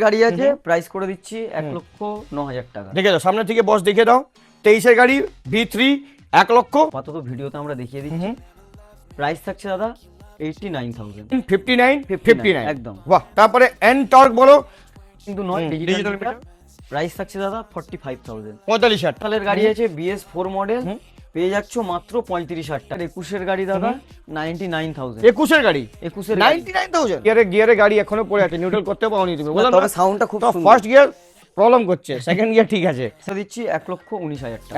গাড়ি আছে, প্রাইস করে দিচ্ছি 1,09,000 টাকা। দেখে দাও সামনে থেকে বস দেখে দাও। 23-এর গাড়ি V3 1 লক্ষ। আপাতত ভিডিওতে আমরা দেখিয়ে দিচ্ছি। প্রাইস থাকছে দাদা 89,000। 59 একদম। বাহ। তারপরে এন টর্ক বলো, কিন্তু নয়, ডিজিটাল মিটার। প্রাইস থাকছে দাদা 45,000। 45,000 সালের গাড়ি আছে, BS4 মডেল, পেয়ে যাচ্ছ মাত্র 35,000 টাকা। 21-এর গাড়ি দাদা 99,000। 21-এর গাড়ি 21-এর 99,000। গিয়ারে গাড়ি এখনো পড়ে আছে, নিউট্রাল করতে পাওনি তুমি, বলো তবে সাউন্ডটা খুব সুন্দর। ফার্স্ট গিয়ার প্রবলেম করছে, সেকেন্ড গিয়ার ঠিক আছে। দিচ্ছি 1,19,000 টাকা।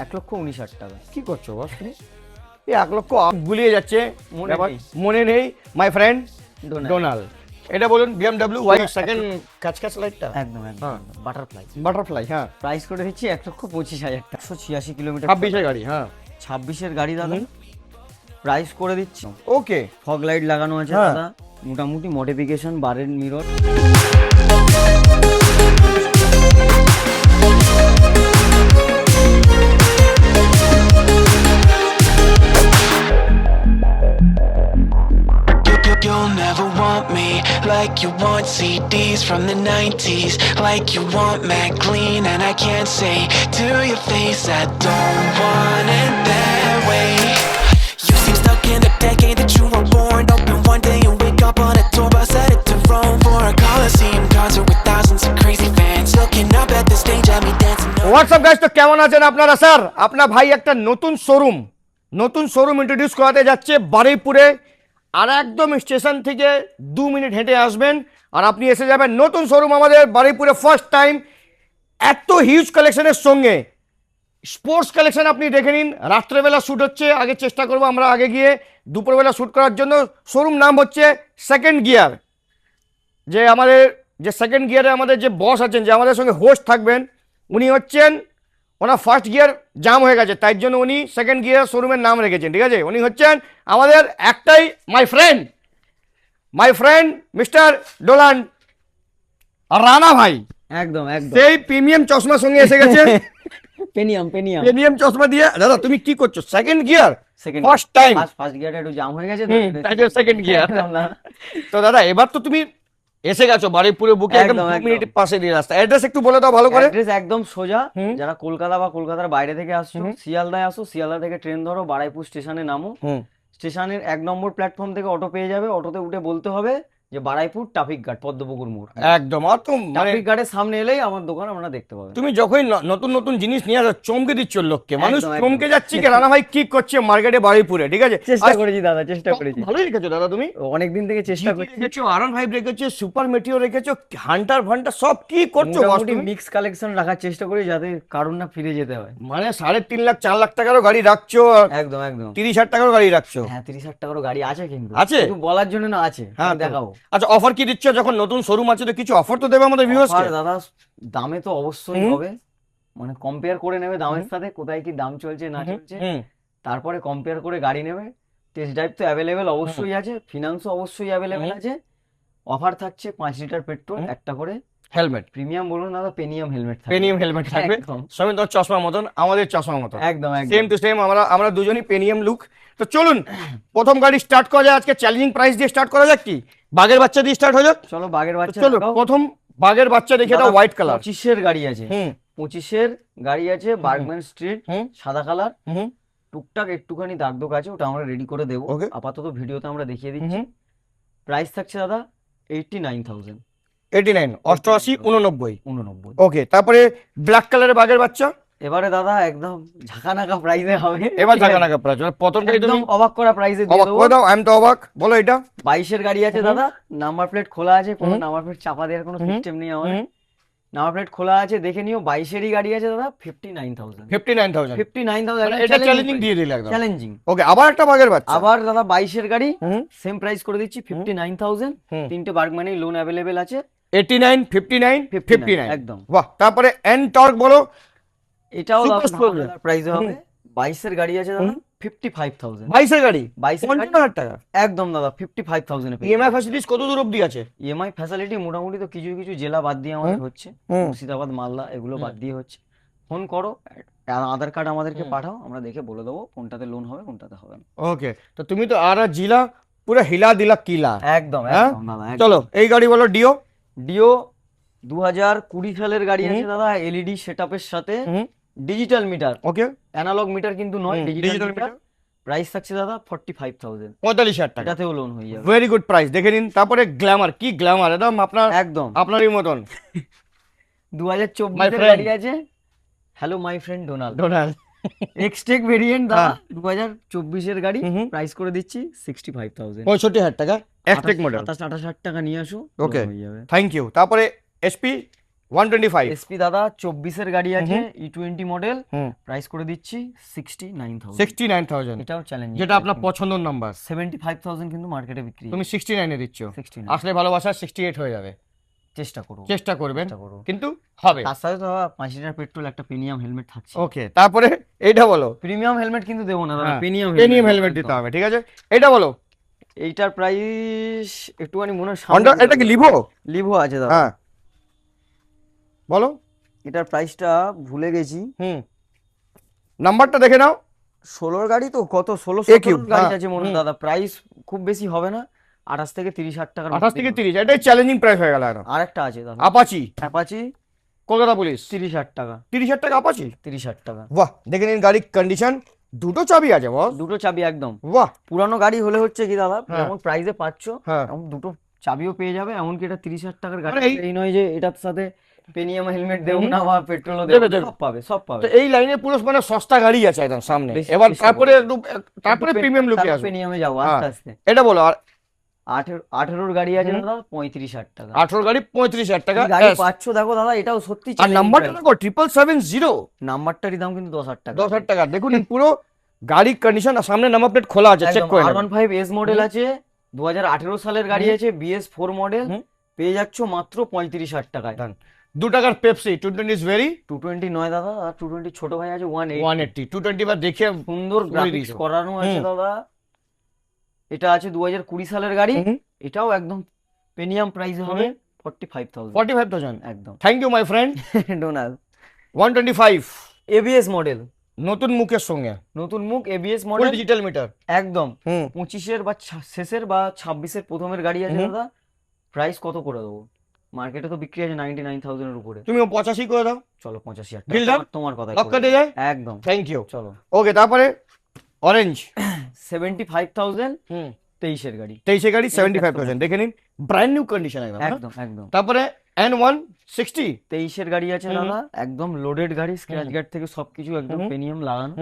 1,19,000 টাকা। কি করছো বস তুমি? এই 1 লক্ষ গুলিয়ে যাচ্ছে, মনে নেই। মনে নেই মাই ফ্রেন্ড ডোনাল্ড। ডোনাল্ড। এটা বলুন BMW ওয়াই সেকেন্ড কাচ লাইটটা একদম হ্যাঁ। বাটারফ্লাই। হ্যাঁ প্রাইস করে দিচ্ছি 1,25,000 টাকা। 186 কিলোমিটার। 26-এর গাড়ি। হ্যাঁ 26-এর গাড়ি দাদা, প্রাইস করে দিচ্ছি। ওকে। ফগ লাইট লাগানো আছে হ্যাঁ। দাদা, মোটামুটি মডিফিকেশন, বারের mirror. You'll never want me like you want CDs from the 90s, like you want Mac Clean, and I can't say to your face I don't want it that way. You seem stuck in the decade that you were born. Open one day and wake up on a tour bus headed to Rome for a Coliseum concert with thousands of crazy fans looking up at the stage at me dancing. WhatsApp guys, তো কেমন আছেন আপনারা? Sir আপনার ভাই একটা নতুন showroom introduce করাতে যাচ্ছে বারুইপুরে। আর একদম স্টেশন থেকে 2 মিনিট হেঁটে আসবেন আর আপনি এসে যাবেন নতুন শোরুম আমাদের বারুইপুরে। ফার্স্ট টাইম এত হিউজ কালেকশনের সঙ্গে স্পোর্টস কালেকশন আপনি দেখে নিন। রাত্রেবেলা শ্যুট হচ্ছে, আগে চেষ্টা করবো আমরা আগে গিয়ে দুপুরবেলা শ্যুট করার জন্য। শোরুম নাম হচ্ছে সেকেন্ড গিয়ার। যে আমাদের যে সেকেন্ড গিয়ারে আমাদের যে বস আছেন, যে আমাদের সঙ্গে হোস্ট থাকবেন, উনি হচ্ছেন, ওনার ফার্স্ট গিয়ার জাম হয়ে গেছে, তাই জন্য উনি সেকেন্ড গিয়ার শোরুমের নাম রেখেছেন, ঠিক আছে? উনি হচ্ছেন আমাদের একটাই my friend mister Donald Rana ভাই। একদম সেই প্রিমিয়াম চশমার সঙ্গে এসে গেছে। প্রিমিয়াম চশমা দিয়ে। দাদা তুমি কি করছো? Second gear first time. First গিয়ারটা একটু জাম হয়ে গেছে, সেকেন্ড গিয়ার। তো দাদা এবার তো তুমি এসে গেছো বারুইপুরে বুকে, একদম 2 মিনিট পাশে দিয়ে রাস্তা। অ্যাড্রেস একটু বলে দাও ভালো করে। অ্যাড্রেস একদম সোজা। যারা কলকাতা বা কলকাতার বাইরে থেকে আসছো, শিয়ালদায় আসো, শিয়ালদা থেকে ট্রেন ধরো, বারুইপুর স্টেশনে নামো। স্টেশনের 1 নম্বর প্ল্যাটফর্ম থেকে অটো পেয়ে যাবে। অটোতে উঠে বলতে হবে যে বারুইপুর ট্রাফিক গার্ড, পদ্মপুকুর মোড়। একদম ট্রাফিক গার্ডের সামনে এলেই আমার দোকান আপনারা দেখতে পাবেন। তুমি যখনই নতুন জিনিস নিয়ে আসো চমকে দিচ্ছ লোককে, মানুষ একদম, চমকে যাচ্ছে কি রানা ভাই কি করছে মার্কেটে বারুইপুরে, ঠিক আছে? চেষ্টা করেছি দাদা, চেষ্টা করেছি। ভালোই রেখেছো দাদা, তুমি অনেকদিন থেকে চেষ্টা করছি। রেখেছো, R15 রেখেছো, সুপার মেটিও রেখেছো, হান্টার সব কি করছো? মিক্স কালেকশন রাখার চেষ্টা করি যাতে কারণ না ফিরে যেতে হয়। মানে 3.5 লাখ 4 লাখ টাকারও গাড়ি রাখছো, একদম 30,000 টাকারও গাড়ি রাখছো। হ্যাঁ 30,000 টাকারও গাড়ি আছে, কিন্তু আছে বলার জন্য না আছে। হ্যাঁ দেখাবো। আচ্ছা অফার কি দিচ্ছ? যখন নতুন শোরুম আছে তো কিছু অফার তো দেবে আমাদের ভিউয়ার্সকে। দাদা দামে তো অবশ্যই হবে, মানে কম্পেয়ার করে নেবে দামের সাথে, কোথায় কি দাম চলছে না চলছে, তারপরে কম্পেয়ার করে গাড়ি নেবে। টেস্ট ড্রাইভ তো অ্যাভেলেবেল অবশ্যই আছে, ফিনান্সও অবশ্যই অ্যাভেলেবেল আছে। অফার থাকছে 5 লিটার পেট্রোল, একটা করে হেলমেট। প্রিমিয়াম বলুন দাদা, পেনিয়াম হেলমেট থাকবে। সবই তো চশমার মতন, আমাদের চশমার মতন একদম সেম টু সেম। আমরা দুজনই পেনিয়াম লুক। তো চলুন প্রথম গাড়ি স্টার্ট করা যায়। আজকে চ্যালেঞ্জিং প্রাইস দিয়ে স্টার্ট করা যাক কি? বাঘের বাচ্চা দিয়ে স্টার্ট হয়ে যাক। চলো বাঘের বাচ্চা। চলো প্রথম বাঘের বাচ্চা দেখে দাও, হোয়াইট কালার। 25-এর গাড়ি আছে। 25-এর গাড়ি আছে, বার্গম্যান স্ট্রিট, সাদা কালার। টুকটাক একটুখানি দাগ দোগ আছে, ওটা আমরা রেডি করে দেবো। আপাতত ভিডিওতে আমরা দেখিয়ে দিচ্ছি। প্রাইস থাকছে দাদা 89,000। 89 88 89। ওকে, তারপরে ব্ল্যাক কালারের বাঘের বাচ্চা। এবারে দাদা একদম ঝাঁকানাকা প্রাইসে হবে। এবার ঝাঁকানাকা প্রাইস, প্রথমটা একদম অবাক করা প্রাইসে দিয়ে দেবো। অবাক দাও, আমি তো অবাক। বলো এটা 22-এর গাড়ি আছে দাদা, নাম্বার প্লেট খোলা আছে, কোনো নাম্বার প্লেট চাপা দেওয়ার কোনো সিস্টেম নেই আমাদের। নাম্বার প্লেট খোলা আছে, দেখে নিও। 22-এরই গাড়ি আছে দাদা, 59,000। এটা চ্যালেঞ্জিং দিয়ে দিলে একদম চ্যালেঞ্জিং। ওকে, আবার একটা বাঘের বাচ্চা। আবার দাদা 22-এর গাড়ি, সেম প্রাইস করে দিচ্ছি 59,000। তিনটে বার্গম্যানই লোন অ্যাভেলেবেল আছে। 89 59 একদম। বাহ। তারপরে এন টর্ক বলো, এটাও প্রাইসে হবে। 22-এর গাড়ি আছে দাদা 55,000। 22-এর গাড়ি 55,000 টাকা একদম দাদা, 55,000 এ। ইএমআই ফ্যাসিলিটিস কত দূর অবধি আছে? ইএমআই ফ্যাসিলিটি মোটামুটি তো কিছু কিছু জেলা বাদ দিয়ে আমাদের হচ্ছে, মুর্শিদাবাদ, মালদা এগুলো বাদ দিয়ে হচ্ছে। ফোন করো, আধার কার্ড আমাদেরকে পাঠাও, আমরা দেখে বলে দেবো কোনটাতে লোন হবে কোনটাতে হবে না। ওকে, তো তুমি তো আর জিলা পুরো হিলা দিলা কিলা। একদম চলো এই গাড়ি বলো ডিও। ডিও 2020 সালের গাড়ি আছে দাদা, এলইডি সেটআপের সাথে, digital meter, okay, analog meter কিন্তু নয়, digital digital meter. Meter, price থাকছে দাদা 45,000, 45,000 টাকা। এটাতেও লোন হয়ে যাবে ভেরি গুড প্রাইস, দেখে নিন। তারপরে গ্ল্যামার, কি গ্ল্যামার, একদম একদম। আপনারই মতন। 2024 My এর friend. গাড়ি আছে, hello my friend Donald, Donald, Xtec variant দাদা, হ্যাঁ। 2024 এর গাড়ি, হুম। প্রাইস করে দিচ্ছি 65,000, 65,000 টাকা, এক্সটেক মডেল। 27-28 টাকা নিয়ে আসো, ওকে, হয়ে যাবে। Thank you. তারপরে এসপি 125, এসপি দাদা 24 এর গাড়ি আছে, E20 মডেল, হুম, প্রাইস করে দিচ্ছি 69,000, 69,000, এটাও চ্যালেঞ্জ, যেটা আপনার পছন্দের নাম্বার। 75,000 কিন্তু মার্কেটে বিক্রি, তুমি 69 এ দিচ্ছ, 69 আসলে ভালোবাসা 68 হয়ে যাবে। চেষ্টা করবো, চেষ্টা করবেন, চেষ্টা করবো। কিন্তু হবে। তার সাথে তো দাদা 5 লিটার পেট্রোল, একটা প্রিমিয়াম হেলমেট থাকছে। ওকে, তারপরে এইটা বলো। প্রিমিয়াম হেলমেট কিন্তু দেবো না দাদা, হ্যাঁ, প্রিমিয়াম প্রিমিয়াম হেলমেট দিতে হবে, ঠিক আছে। এটা বলো। এইটার প্রাইস একটুখানি মনে হয় হন্ডা, এটা কি লিভো? লিভো আছে দাদা, হ্যাঁ, বলো। এটার প্রাইসটা ভুলে গেছি, নাম্বারটা দেখে নাও। 16 গাড়ি তো, কত 16 AQ, গাড়ি হ্যাঁ, আছে মনে হয় দাদা, প্রাইস খুব বেশি হবে না, 28 থেকে 30,000 টাকার 28 থেকে 30, এটাই চ্যালেঞ্জিং প্রাইস হয়ে গেল এখন। আরেকটা আছে দাদা, আপাচি, অ্যাপাচি, কলকাতা পুলিশ, 30,000 টাকা, 30,000 টাকা আপাচি। 30,000 টাকা, বাহ, দেখে নিন গাড়ির কন্ডিশন, দুটো চাবি আছে বস। দুটো চাবি একদম। বাহ, পুরানো গাড়ি হলে হচ্ছে কি দাদা, হ্যাঁ। যেমন প্রাইসে পাচ্ছ, হ্যাঁ, এমন দুটো চাবিও পেয়ে যাবে, এমনকি এটা 30,000 টাকার গাড়ি, মানে এই নয় যে এটার সাথে প্রিমিয়াম হেলমেট দেবো না বা পেট্রোলও দেবে, দেবো, দেবে। সব পাবে, সব পাবে। তো এই লাইনে পুরো মানে সস্তা গাড়ি আছে একদম সামনে, বেশি এবার চেষ্টা তারপরে করবো। তারপরে প্রিমিয়াম লুকে আসবে। প্রিমিয়ামে যাবো হ্যাঁ। আস্তে আস্তে। এটা বলো। আর 18 গাড়ি আছে দাদা, 35,000 টাকা, 18 গাড়ি 35,000 টাকা, কি গাড়ি yes। পাচ্ছ দেখো দাদা, এটাও সত্যি আর নাম্বারটা দেখো 77770, নাম্বারটারই দাম কিন্তু 10,000 টাকা, 10,000 টাকা। দেখুন পুরো গাড়ির কন্ডিশন, আর সামনে নাম্বার প্লেট খোলা আছে, চেক করে নেবেন। R15 এস মডেল আছে, 2018 সালের গাড়ি আছে, BS4 মডেল, পেয়ে যাচ্ছ মাত্র 35,000 টাকায়। 2 টাকার পেপসি 220 ইজ ভেরি 220 নয় দাদা, 220 ছোট ভাই আছে 180, 220 বার দেখে সুন্দর গ্রাফিক্স দিয়েছো। করানো আছে দাদা। এটা আছে 2020 সালের গাড়ি, এটাও একদম প্রিমিয়াম প্রাইস হবে 45,000, 45,000। একদম। Thank you my friend. Donald 125, ABS model, নতুন মুখের সঙ্গে, নতুন মুখ, ABS full model, digital meter, একদম 25-এর বা শেষের বা 26-এর প্রথমের গাড়ি আছে দাদা। প্রাইস কত করে দেবো, মার্কেটে তো বিক্রি আছে 99,000 এর উপরে, তুমি 85 করে দাও, চলো 85,000 Deal টাকা, done? তোমার কথা লক কেটে যায়। একদম, থ্যাংক ইউ। চলো। ওকে, তারপরে অরেঞ্জ 75,000, 23-এর গাড়ি, 23 গাড়ি 75,000, দেখে নিন ব্র্যান্ড নিউ কন্ডিশন একদম। একদম একদম। তারপরে N160, 23-এর গাড়ি আছে দাদা, একদম লোডেড গাড়ি, স্ক্র্যাচ গার্ড থেকে সবকিছু একদম প্রিমিয়াম লাগানো,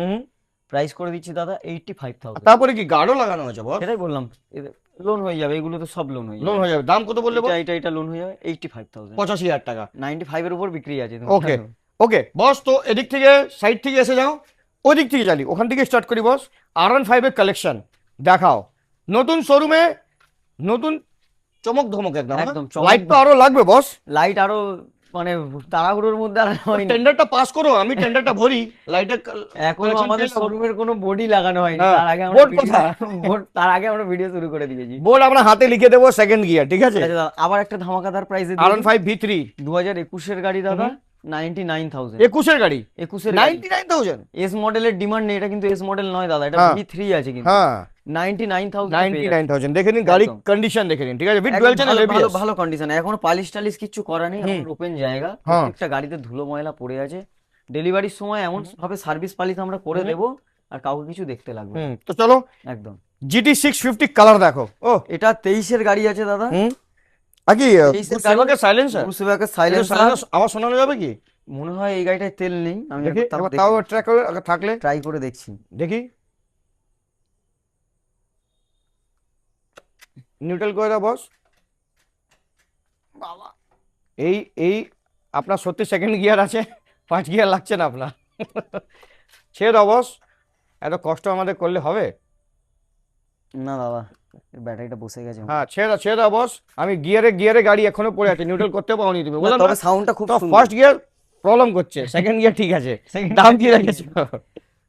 প্রাইস করে দিচ্ছি দাদা 85,000। তারপরে কি গার্ডও লাগানো আছে বস? সেটাই বললাম, লোন হয়ে যাবে, এগুলো তো সব লোন হয়ে যাবে, লোন হয়ে যাবে। দাম কত বললে বস? এটা লোন হয়ে যাবে 85,000, 85,000 টাকা। 95 এর উপর বিক্রি আছে। ওকে ওকে বস, তো এদিক থেকে সাইড থেকে এসে যাও, ওই দিক থেকে চালি, ওখান থেকে স্টার্ট করি বস। R15 এর কালেকশন দেখাও, নতুন শোরুমে, নতুন চমক ধমক একদম। একদম চমক। লাইট তো আরো লাগবে বস, লাইট আরো মানে তাড়াহুড়োর মধ্যে আর হয়নি, টেন্ডারটা পাস করো, আমি টেন্ডারটা ভরি। লাইটের এখনো আমাদের শোরুমের কোনো বোর্ডই লাগানো হয়নি, হ্যাঁ, তার আগে আমরা board ভিডিও কোথায়? তার আগে আমরা ভিডিও শুরু করে দিয়েছি। বোর্ড আমরা হাতে লিখে দেবো, সেকেন্ড গিয়ার, ঠিক আছে। আচ্ছা দাদা, আবার একটা ধামাকাদার প্রাইসে R15 V3 2021 এর গাড়ি দাদা, 99,000, 21 এর গাড়ি 21 এর 99,000। এস মডেলের ডিমান্ড নেই, এটা কিন্তু এস মডেল নয় দাদা, এটা হ্যাঁ। V3 আছে কিন্তু, হ্যাঁ, 99,000 99,000 দেখে নিন, গাড়ির একদম। কন্ডিশন দেখে নিন, ঠিক আছে। উইথ একদম ডুয়াল চ্যানেল ভালো ABS। ভালো কন্ডিশন, এখনো পালিশ টালিশ কিছু করা নেই, ওপেন জায়গা, হ্যাঁ। প্রত্যেকটা গাড়িতে ধুলো ময়লা পড়ে আছে, ডেলিভারির সময় এমন ভাবে সার্ভিস পালিশ আমরা করে দেবো, আর কাউকে কিছু দেখতে লাগবে না। তো চলো একদম। GT 650 কালার দেখো। ও এটা 23-এর গাড়ি আছে দাদা, আকি 23-এর গাড়ি, সাইলেন্সার, ব্রুসেবাকের সাইলেন্সার, আবার শোনানো যাবে কি? মনে হয় এই গাড়িটায় তেল নেই, আমি দেখি একবার একবার তাও ট্র্যাক করে থাকলে ট্রাই করে দেখছি। দেখি, নিউট্রাল করে দাও বস। বাবা, এই এই আপনার সত্যি সেকেন্ড গিয়ার আছে, 5 গিয়ার লাগছে না আপনার। ছেড়ে দাও বস, এত কষ্ট আমাদের করলে হবে? না দাদা, ব্যাটারিটা বসে গেছে, হ্যাঁ, ছেড়ে দাও বস। আমি গিয়ারে গাড়ি এখনো পড়ে আছে, নিউট্রাল করতে পারোনি তুমি, বললাম তবে সাউন্ডটা খুব তো সুন্দর। ফার্স্ট গিয়ার প্রবলেম করছে, সেকেন্ড গিয়ার ঠিক আছে। দাম কি রেখেছো?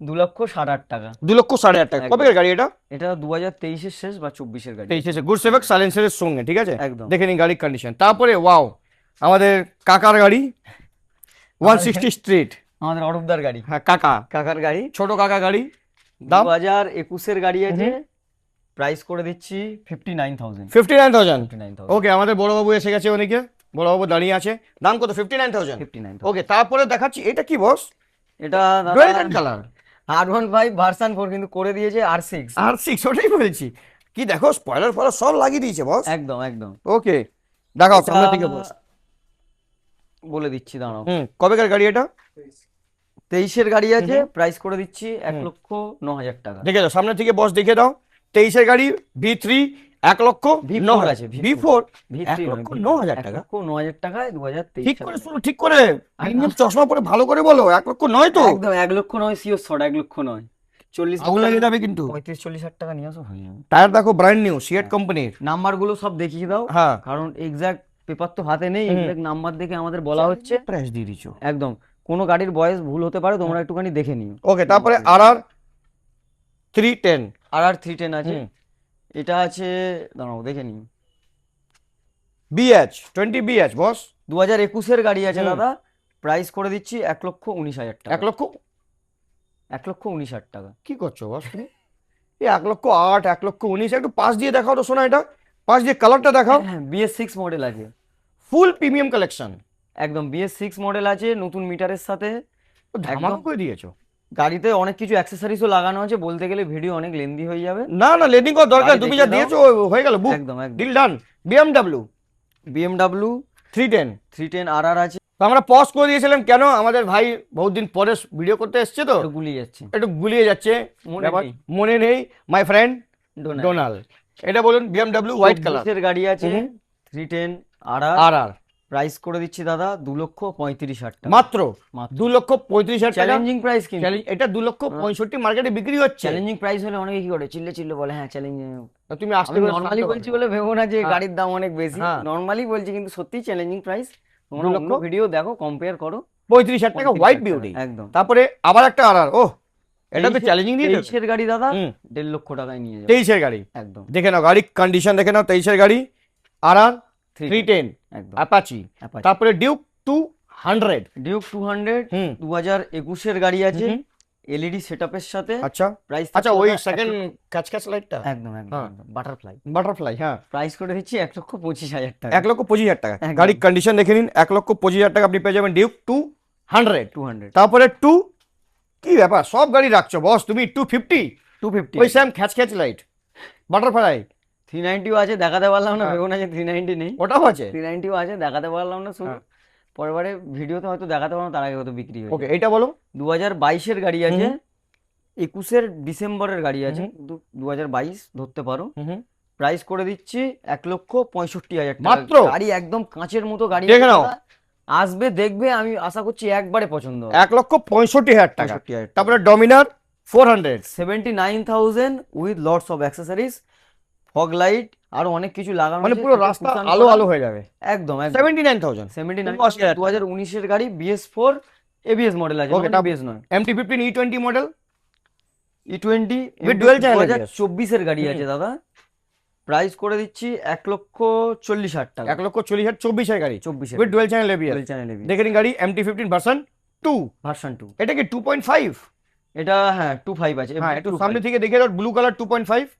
2,60,000 টাকা, 2,60,000 টাকা। কবে গাড়ি এটা? এটা 2023-এর শেষ বা 24-এর গাড়ি, 23 গুড সেভেক সাইলেন্সারের সঙ্গে, ঠিক আছে। একদম। দেখে নিন গাড়ির কন্ডিশন। তারপরে ওয়াও, আমাদের কাকার গাড়ি 160 স্ট্রিট, আমাদের অরূপদার গাড়ি, হ্যাঁ কাকার গাড়ি, ছোট কাকা গাড়ি। দাম 2021-এর গাড়ি আছে, প্রাইস করে দিচ্ছি 59,000, 59,000। 59,000। ওকে, আমাদের বড় বাবু এসে গেছে ওদিকে, বড়বাবু দাঁড়িয়ে আছে, দাম কত? 59,000। 59 ওকে, তারপরে দেখাচ্ছি এটা কি বস? এটা ডুয়েল কালার R15 ভার্সন 4 কিন্তু করে দিয়েছে R6। R6, ওটাই বলেছি। কি দেখো, স্পয়লার ফয়লার সব লাগিয়ে দিয়েছে বস। একদম একদম। ওকে, দেখাও এটা সামনে থেকে বস। বলে দিচ্ছি দাঁড়াও। কবেকার গাড়ি এটা? 23-এর গাড়ি আছে, প্রাইস করে দিচ্ছি 1,09,000 টাকা। দেখে দাও সামনে থেকে বস, দেখে দাও। 23-এর গাড়ি V3 1,09,000 আছে, V4 V3 নয়, 1,09,000 টাকা। 1,09,000 টাকায় 2023 ঠিক করে শুনো, ঠিক করে প্রিমিয়াম চশমা পরে ভালো করে বলো, 1,09,000 তো? একদম 1,00,000 নয়, সিওর শর্ট 1,00,000 নয়, 40 আগুন লাগিয়ে যাবে কিন্তু। 35-40,000 টাকা নিয়ে আসো হয়ে যাবে। টায়ার দেখো ব্র্যান্ড নিউ সিয়েট কোম্পানির। নাম্বার গুলো সব দেখিয়ে দাও, হ্যাঁ, কারণ এক্সাক্ট পেপার তো হাতে নেই, এক্সাক্ট নাম্বার দেখে আমাদের বলা হচ্ছে। প্রাইস দিয়ে দিছো। একদম, কোনো গাড়ির বয়স ভুল হতে পারে, তোমরা একটুখানি দেখে নিও। ওকে, তারপরে RR 310 RR 310 আছে, এটা আছে দাঁড়াও দেখে নিই। BH 20 BH বস, 2021-এর গাড়ি আছে দাদা, প্রাইস করে দিচ্ছি 1,19,000 টাকা। 1,00,000। 1,19,000 টাকা। কি করছো বস তুমি? এই 1,08,000 1,19,000 একটু পাশ দিয়ে দেখাও তো শোনা, এটা পাশ দিয়ে কালারটা দেখাও। হ্যাঁ, BS6 মডেল আছে, ফুল প্রিমিয়াম কালেকশন, একদম BS6 মডেল আছে, নতুন মিটারের সাথে। ধামাকা করে দিয়েছো। গাড়িতে অনেক কিছু অ্যাক্সেসরিজও লাগানো আছে, বলতে গেলে ভিডিও অনেক লেন্দি হয়ে যাবে। না না, লেডিং করার দরকার, গাড়ি তুমি দেখে যা দাও। দিয়েছো হয়ে গেল, বুক, একদম একদম। Deal done. BMW 310। 310 RR আছে, তো আমরা পজ করে দিয়েছিলাম কেন? আমাদের ভাই বহুত দিন পরে ভিডিও করতে এসছে তো একটু গুলিয়ে যাচ্ছে, একটু গুলিয়ে যাচ্ছে, মনে ব্যাপার নেই। মনে নেই। মাই ফ্রেন্ড ডোনাল্ড। ডোনাল্ড। এটা বলুন BMW হোয়াইট কালার 24-এর গাড়ি আছে, 310 RR, RR, প্রাইস করে দিচ্ছি দাদা 2,35,000 টাকা। মাত্র মাত্র। 2,35,000 টাকা। চ্যালেঞ্জিং প্রাইস কিন্তু, Challenge- এটা 2,65,000 মার্কেটে বিক্রি হচ্ছে। চ্যালেঞ্জিং প্রাইস হলে অনেকে কি করে চিল্লে চিল্লে বলে হ্যাঁ চ্যালেঞ্জিং। তো তুমি আসতে আমি করে নর্মালি শান্ত বলছি করো। বলে ভেবো না যে হ্যাঁ। গাড়ির দাম অনেক বেশি, হ্যাঁ। নর্মালি বলছি, কিন্তু সত্যি চ্যালেঞ্জিং প্রাইস। তোমরা 2,00,000 অন্য ভিডিও দেখো, কম্পেয়ার করো। 35,000 টাকা হোয়াইট 35,000 বিউটি। একদম। তারপরে আবার একটা RR, ও এটা তো চ্যালেঞ্জিং দিয়ে দেবে। 23-এর গাড়ি দাদা, হুম। 1,50,000 টাকায় নিয়ে যাবে। 23-এর গাড়ি একদম। দেখে নাও, গাড়ি কন্ডিশন দেখে নাও। 23-এর গাড়ি RR 310 একদম। অ্যাপাচি। Apache। তারপরে ডিউক 200। ডিউক 200 হুম। 2021-এর গাড়ি আছে, এলইডি সেটআপের সাথে। আচ্ছা প্রাইস আচ্ছা, ওই সেকেন্ড ক্যাচ লাইটটা একদম একদম হ্যাঁ। বাটারফ্লাই। বাটারফ্লাই, হ্যাঁ। প্রাইস করে দিচ্ছি 1,25,000 টাকা। 1,25,000 টাকা। একদম। গাড়ির কন্ডিশন দেখে নিন, 1,25,000 টাকা আপনি পেয়ে যাবেন ডিউক 200। 200 তারপরে কি ব্যাপার, সব গাড়ি রাখছো বস তুমি? 250 250 ওই স্যাম খ্যাচ লাইট বাটারফ্লাই। 390 আছে, দেখাতে পারলাম না, হ্যাঁ। ভেবো না যে 390 নেই। ওটাও আছে। 390 আছে, দেখাতে পারলাম না শুধু। হ্যাঁ। পরেরবারে ভিডিওতে হয়তো দেখাতে পারবো, তার আগে হয়তো বিক্রি হয়ে ওকে, যাবে। এইটা বলো। 2022-এর গাড়ি আছে, 21-এর ডিসেম্বরের গাড়ি আছে, কিন্তু 2022 ধরতে পারো। প্রাইস করে দিচ্ছি 1,65,000 টাকা। মাত্র? গাড়ি একদম কাঁচের মতো গাড়ি, দেখে নাও। দাদা। আসবে দেখবে, আমি আশা করছি একবারে পছন্দ হবে। 1,65,000 টাকা। 65,000 টাকা। তারপরে Dominar 400। 79,000 with lots of accessories, fog light, আরো অনেক কিছু লাগানো মানে আছে, পুরো সেটা রাস্তা কুশন আলো করা। আলো হয়ে যাবে। একদম একদম। 79,000। 79,000 2019-এর গাড়ি, BS4 ABS মডেল আছে, ওকে, ABS নয়। MT-15 E20 model E20 With dual channel ABS। 2024-এর গাড়ি আছে দাদা, প্রাইস করে দিচ্ছি 1,40,000 টাকা। 1,40,000 24-এর গাড়ি 24-এর with dual channel ABS। Dual channel ABS দেখে নিন গাড়ি MT-15 ভার্সন 2। ভার্সন 2। এটা কি 2.5? এটা হ্যাঁ 25 আছে। হ্যাঁ, একটু সামনে থেকে দেখে দাও, ব্লু কালার 2.5।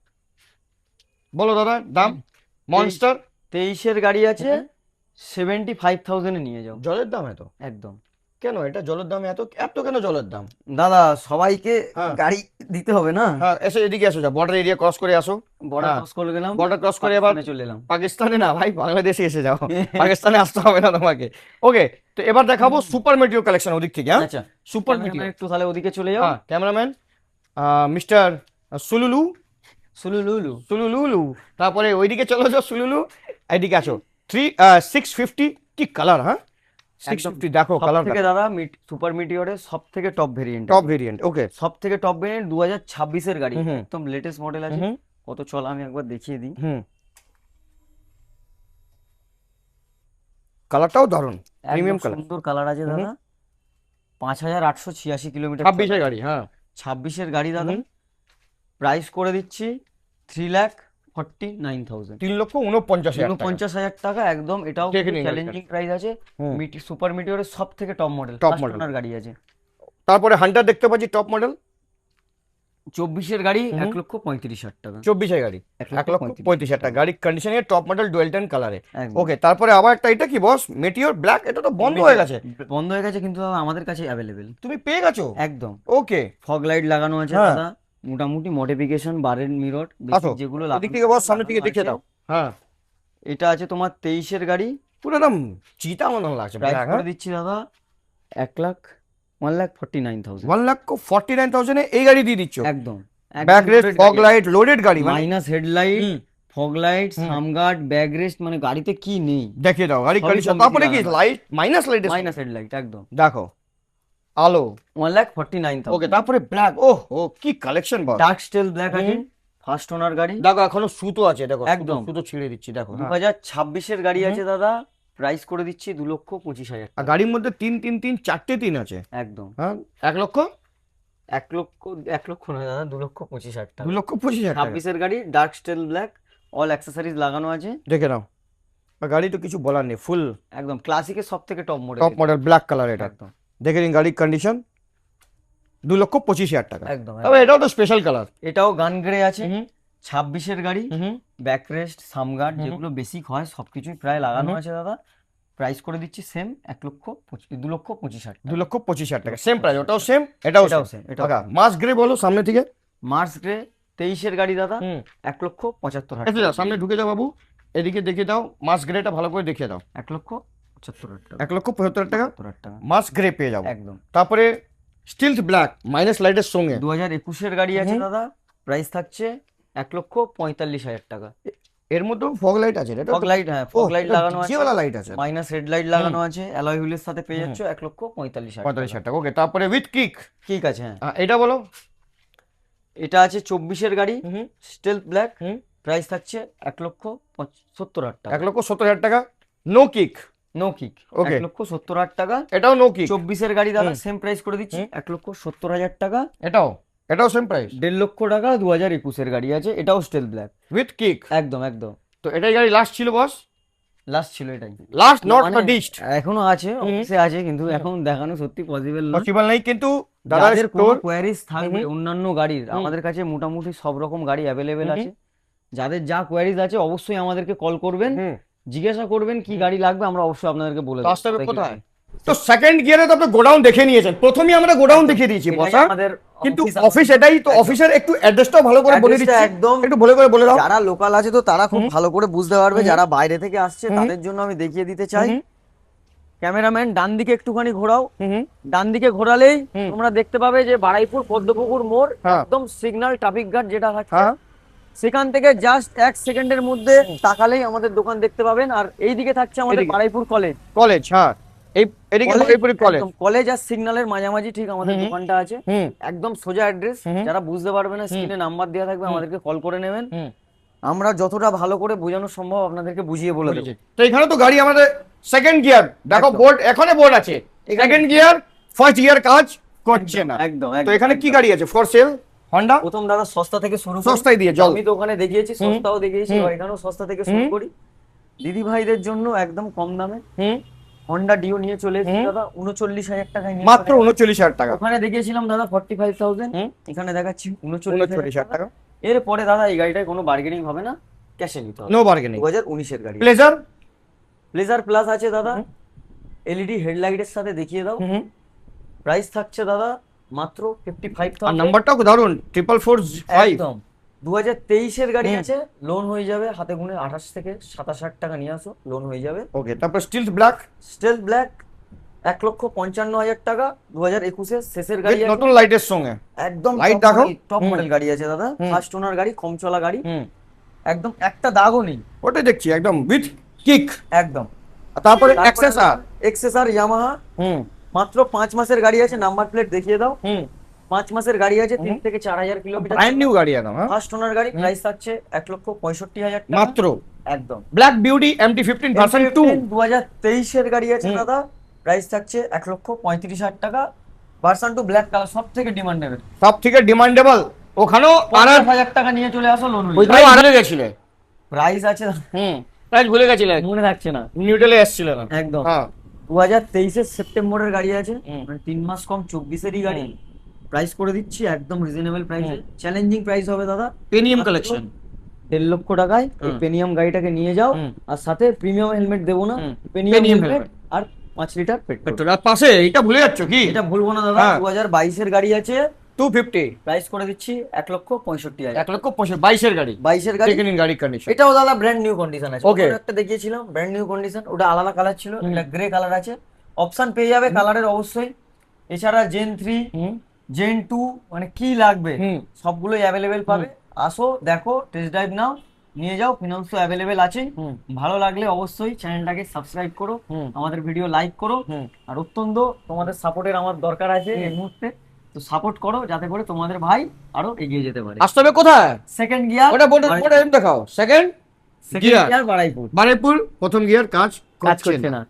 বলো দাদা দাম। মনস্টার 23-এর গাড়ি আছে, 75,000 এ নিয়ে যাও। জলের দাম এত একদম। কেন? এটা জলের দাম এত এত কেন? জলের দাম দাদা সবাইকে হ্যাঁ। গাড়ি দিতে হবে না। হ্যাঁ, এসে এদিকে আসো, যা বর্ডার এরিয়া ক্রস করে আসো। বর্ডার হ্যাঁ। ক্রস করে গেলাম, বর্ডার ক্রস করে এবার পাকিস্তানে চলে এলাম। পাকিস্তানে না ভাই, বাংলাদেশে এসে যাও। পাকিস্তানে আসতে হবে না তোমাকে। ওকে, তো এবার দেখাবো সুপার মেটিও কালেকশন ওদিক থেকে। হ্যাঁ, আচ্ছা, সুপার ক্যামেরাম্যান মেটিও। একটু তাহলে ওদিকে চলে যাও। হ্যাঁ, ক্যামেরাম্যান মিস্টার সুলুলু সুলুলু। তারপরে ওইদিকে চলো যাও সুলুলু, এদিকে আসো। 650 কি কালার? হ্যাঁ, 650 দেখো সব কালার, থেকে দাদা সুপার মিটিওরের সব থেকে টপ ভেরিয়েন্ট, টপ ভেরিয়েন্ট। ওকে, সব থেকে টপ ভেরিয়েন্ট 2026-এর গাড়ি, হুম। একদম লেটেস্ট মডেল আছে। হুম। কত চলা আমি একবার দেখিয়ে দিই। কালারটাও দারুণ, একদম প্রিমিয়াম কালার। সুন্দর কালার আছে দাদা। 5,886 কিলোমিটার 26-এর গাড়ি। হ্যাঁ, 26-এর গাড়ি দাদা, হুম। প্রাইস করে দিচ্ছি 3,49,000। 3,49,000 টাকা। 49,000 টাকা একদম। এটাও দেখে নিন চ্যালেঞ্জিং প্রাইস আছে। হুম। সুপার মিটিওরের সব থেকে top model, Top first model। ওনার গাড়ি আছে। তারপরে হান্টার দেখতে পাচ্ছি টপ মডেল। 24-এর গাড়ি 1,35,000 টাকা। 24-এর গাড়ি 1,35,000 টাকা, গাড়ির কন্ডিশনে টপ মডেল ডুয়েল টেন কালারে। একদম। ওকে, তারপরে আবার একটা, এটা কি বস? মেটিওর ব্ল্যাক, এটা তো বন্ধ হয়ে গেছে। বন্ধ হয়ে গেছে কিন্তু দাদা আমাদের কাছে অ্যাভেলেবেল। তুমি পেয়ে গেছো? একদম। ওকে, ফগ লাইট লাগানো আছে হ্যাঁ। দাদা, মোটামুটি মডিফিকেশন, বারের মিরর আসো যেগুলো এদিক থেকে বস, সামনে থেকে লাগানো দেখিয়ে আছে। দাও। হ্যাঁ, এটা আছে তোমার 23-এর গাড়ি, পুরো একদম চিতা মতন লাগছে। প্রাইস করে দিচ্ছি দাদা 1,49,000। 1,49,000 এ এই গাড়ি দিয়ে দিচ্ছ? একদম। Back rest, fog light, loaded গাড়ি মানে। Minus headlight, fog light, sump guard, back rest, মানে গাড়িতে কি নেই দেখিয়ে দাও গাড়ি সবই কন্ডিশন। সব তারপরে কি লাগানো। Light, minus light, minus headlight একদম। দেখো আলো। 1,49,000। ওকে, তারপরে ব্ল্যাক, ওহ ও কি কালেকশন বল। ডার্ক স্টেল ব্ল্যাক আছে, ফার্স্ট ওনার গাড়ি। দেখো এখনো সুতো আছে, দেখো একদম। সুতো ছিঁড়ে দিচ্ছি, দেখো। 2026-এর গাড়ি আছে দাদা, প্রাইস করে দিচ্ছি 2,25,000 আর টাকা। গাড়ির মধ্যে 3 চারটে 3 আছে। একদম। হ্যাঁ, 1 লক্ষ 1 লক্ষ নয় দাদা, 2,25,000 টাকা। 2,25,000 টাকা। 26-এর গাড়ি, ডার্ক স্টেল ব্ল্যাক, অল অ্যাক্সেসরিজ লাগানো আছে। দেখে নাও, আর গাড়ি তো কিছু বলার নেই, ফুল একদম ক্লাসিকের সব থেকে top model. Top model black colour. এটা একদম দেখে নিন গাড়ির কন্ডিশন, 2,25,000 টাকা। একদম। তবে এটাও তো স্পেশাল কালার। এটাও গান গ্রে আছে, 26-এর গাড়ি, ব্যাকরেস্ট, সামগার্ড যেগুলো বেসিক হয় সবকিছুই প্রায় লাগানো আছে দাদা। প্রাইস করে দিচ্ছি সেম 2,25,000 টাকা। 2,25,000 টাকা, সেম প্রাইস, ওটাও সেম, এটাও এটাও সেম। সেম। এটাও মাস গ্রে বলো সামনে থেকে। মার্স গ্রে 23-এর গাড়ি দাদা, 1,75,000 এসে টাকা। যাও, সামনে ঢুকে যাও বাবু, এদিকে দেখিয়ে দাও, মাস গ্রেটা ভালো করে দেখিয়ে দাও। 1,75,000 টাকা। 1,75,000 টাকা 75,000 টাকা মাস গ্রে পেয়ে যাবো। একদম। তারপরে স্টিলথ ব্ল্যাক মাইনাস লাইটের সঙ্গে 2021-এর গাড়ি আছে দাদা, প্রাইস থাকছে 1,45,000 টাকা। এর মধ্যে ফগ লাইট আছে, এটা ফগ লাইট, হ্যাঁ ফগ লাইট লাগানো আছে, জিওলা লাইট আছে, মাইনাস হেডলাইট লাগানো আছে, অ্যালয় হুইলের সাথে পেয়ে যাচ্ছ 1,45,000 টাকা। 45,000 টাকা। ওকে, তারপরে উইথ কিক, ঠিক আছে হ্যাঁ। এটা বলো। এটা আছে 24-এর গাড়ি, স্টেলথ ব্ল্যাক, প্রাইস থাকছে 1,70,000 টাকা। 1,70,000 টাকা, no kick. No kick, Okay. 1,70,000 টাকা। এটাও নো কিক। 24-এর গাড়ি দাদা সেম প্রাইস করে দিচ্ছি 1,70,000 টাকা। এটাও সেম প্রাইস, 1.5 লক্ষ টাকা। 2021-এর গাড়ি আছে, এটাও স্টেলথ ব্ল্যাক। With kick. একদম একদম। তো এটাই গাড়ি লাস্ট ছিল বস, লাস্ট ছিল এটাই। লাস্ট নট মানে দ্য লিস্ট। এখনো আছে, অফিসে আছে, কিন্তু এখন দেখানো সত্যি পসিবল না। পসিবল নেই, কিন্তু দাদা যাদের কোনো স্টোর কোয়ারিজ থাকবে অন্যান্য গাড়ির, আমাদের কাছে মোটামুটি সব রকম গাড়ি অ্যাভেলেবেল আছে। যাদের যা কোয়ারিজ আছে অবশ্যই আমাদেরকে কল করবেন, জিজ্ঞাসা করবেন কি গাড়ি লাগবে, আমরা অবশ্যই আপনাদেরকে বলে দেবো। আসতে হবে কোথায়। তো সেকেন্ড গিয়ারে তো আপনি গোডাউন দেখে নিয়েছেন, প্রথমেই আমরা গোডাউন দেখিয়ে দিয়েছি বসা, আমাদের কিন্তু অফিস এটাই তো। অফিসের একটু অ্যাড্রেসটাও ভালো করে বলে দিচ্ছি, একদম একটু ভালো করে বলে দাও। যারা লোকাল আছে তো তারা খুব ভালো করে বুঝতে পারবে, যারা বাইরে থেকে আসছে তাদের জন্য আমি দেখিয়ে দিতে চাই। ক্যামেরাম্যান ডান দিকে একটুখানি ঘোরাও, ডান দিকে ঘোরালেই তোমরা দেখতে পাবে যে বারাইপুর পদ্মপুকুর মোড়, একদম সিগন্যাল ট্রাফিক গার্ড যেটা থাকে, সেখান থেকে জাস্ট 1 সেকেন্ডের মধ্যে তাকালেই আমাদের দোকান দেখতে পাবেন। আর এইদিকে থাকছে আমাদের বারাইপুর কলেজ। হ্যাঁ, এই এদিকে বারাইপুর কলেজ। কলেজ আর সিগন্যালের মাঝামাঝি ঠিক আমাদের দোকানটা আছে, একদম সোজা অ্যাড্রেস। যারা বুঝতে পারবে না, স্ক্রিনে নাম্বার দেওয়া থাকবে, আমাদেরকে কল করে নেবেন, আমরা যতটা ভালো করে বোঝানো সম্ভব আপনাদেরকে বুঝিয়ে বলে দেবো। তো এখানে তো গাড়ি আমাদের সেকেন্ড গিয়ার, দেখো বোর্ড, এখানে বোর্ড আছে সেকেন্ড গিয়ার, ফার্স্ট গিয়ার কাজ করছে না। একদম। তো এখানে কি গাড়ি আছে ফর সেল? হন্ডা। প্রথম দাদা সস্তা থেকে শুরু করি। সস্তায় দিয়ে জল। আমি তো ওখানে দেখিয়েছি, সস্তাও দেখিয়েছি, এখানেও সস্তা থেকে শুরু করি। দিদি ভাইদের জন্য একদম কম দামে হন্ডা ডিও নিয়ে চলে এসেছি দাদা 39,000 টাকায়, মাত্র 39,000 টাকা। ওখানে দেখিয়েছিলাম দাদা 45,000, এখানে দেখাচ্ছি 39,000 টাকা। এরপরে দাদা এই গাড়িটায় কোনো বার্গেনিং হবে না, ক্যাশে নিতে হবে। No bargaining. 2019-এর গাড়ি। প্লেজার প্লাস আছে দাদা, এলইডি হেডলাইটের সাথে দেখিয়ে দাও। প্রাইস থাকছে দাদা মাত্র 55,000। আর নাম্বারটাও দারুন, 445। একদম। 2023-এর গাড়ি আছে, লোন হয়ে যাবে হাতে গুনে 28 থেকে 27,000 টাকা নিয়ে আসো, লোন হয়ে যাবে। ওকে, তারপর স্টিলথ ব্ল্যাক, 1,55,000 টাকা। 2021-এর শেষের গাড়ি আছে, নতুন লাইটের সঙ্গে, একদম লাইট দেখো, টপ মডেল গাড়ি আছে দাদা, ফার্স্ট ওনার গাড়ি, কম চলা গাড়ি, একদম একটা দাগও নেই। ওটাই দেখছি একদম উইথ কিক। একদম। তারপরে এক্সেসর ইয়ামাহা, মাত্র 5 মাসের গাড়ি আছে, নাম্বার প্লেট দেখিয়ে দাও। 5 মাসের গাড়ি আছে, 3 থেকে 4,000 কিলোমিটার, ব্র্যান্ড নিউ গাড়ি একদম। ফার্স্ট ওনার গাড়ি, প্রাইস থাকছে 1,65,000 টাকা মাত্র। একদম। ব্ল্যাক বিউটি MT-15 ভার্সন 2, 2023-এর গাড়ি আছে দাদা, প্রাইস থাকছে 1,35,000 টাকা, ভার্সন 2 ব্ল্যাক কালার, সব থেকে ডিমান্ডেবল, সব থেকে ডিমান্ডেবল। ওখানেও 50,000 টাকা নিয়ে চলে আসো, লোন হয়ে ওইখানেও আড়ালে গেছিলে। প্রাইস আছে, প্রাইস ভুলে গেছিলে, মনে থাকছে না, নিউট্রালে এসেছিল না একদম। হ্যাঁ। 2023-এর সেপ্টেম্বরের গাড়ি আছে, মানে 3 মাস কম, 24-এরই গাড়ি, প্রাইস করে দিচ্ছি একদম রিজনেবল প্রাইসে, চ্যালেঞ্জিং প্রাইস হবে দাদা। প্রিমিয়াম কালেকশন 1.5 লক্ষ টাকায় এই পেনিয়াম গাড়িটাকে নিয়ে যাও, আর সাথে প্রিমিয়াম হেলমেট দেবো না, পেনিয়াম Premium হেলমেট helmet। আর 5 লিটার পেট্রোল। পেট্রোল। আর পাশে এটা ভুলে যাচ্ছ কি? এটা ভুলবো না দাদা, হ্যাঁ। 2022 এর গাড়ি আছে, 250, প্রাইস করে দিচ্ছি 1,65,000। 1,65,000 গাড়ি, 22 এর গাড়ি, দেখে নিন গাড়ির কন্ডিশন। এটাও দাদা ব্র্যান্ড নিউ কন্ডিশন আছে। Okay। ওখানে একটা দেখিয়েছিলাম ব্র্যান্ড নিউ কন্ডিশন, ওটা আলাদা কালার ছিল, এটা গ্রে কালার আছে। অপশন পেয়ে যাবে কালারের অবশ্যই। এছাড়া জেন 3, জেন 2, মানে কি লাগবে সবগুলোই অ্যাভেলেবেল পাবে। আসো দেখো, টেস্ট ড্রাইভ নাও, নিয়ে যাও, ফিনান্স তো অ্যাভেলেবেল আছে। ভালো লাগলে অবশ্যই চ্যানেলটাকে সাবস্ক্রাইব করো, আমাদের ভিডিও লাইক করো, আর অত্যন্ত তোমাদের সাপোর্টের আমার দরকার আছে এই মুহূর্তে। তো সাপোর্ট করো যাতে করে তোমাদের ভাই আরো এগিয়ে যেতে পারে। আসতে হবে কোথায়? সেকেন্ড গিয়ার, ওটা বোর্ডে দেখাও। Second gear Baruipur. বারেপুর প্রথম গিয়ার কাজ কাজ করছে করছে না। না।